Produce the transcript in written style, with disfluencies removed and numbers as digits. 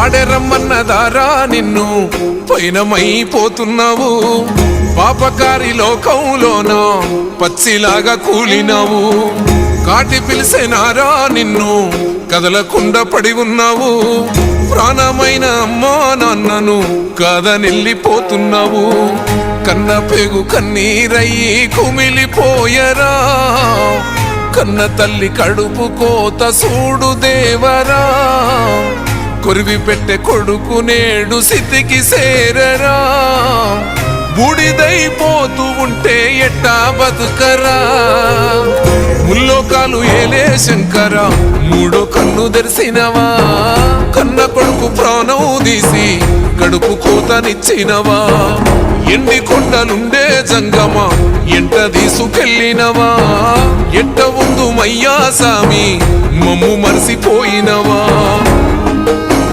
పాడెరమ్మన్నదారా నిన్ను పైనమైపోతున్నావు పాపకారి లోకంలోన పచ్చిలాగా కూలినావు కాటి పిలిసేనారా నిన్ను కదలకుండా పడి ఉన్నావు ప్రాణమైన అమ్మా నాన్నను కాదనెళ్ళిపోతున్నావు కన్న పేగు కన్నీరయ్యి కుమిలిపోయరా కన్న తల్లి కడుపు కోత సూడు దేవరా కొరివి పెట్టే కొడుకు నేడు సితికి సేరరా బూడిదైపోతూ ఉంటే ఎట్టా బతుకరా ముల్లోకాలు ఏలే శంకర మూడో కన్ను తెరిసినవా కన్న కొడుకు ప్రాణం తీసి కడుపు కోతనిచ్చినవా ఎండి కొండలుండే జంగమ ఎంట తీసుకెళ్ళినవా ఎట్ట ఉందు మయ్యా సామి మమ్ము మరిసిపోయినవా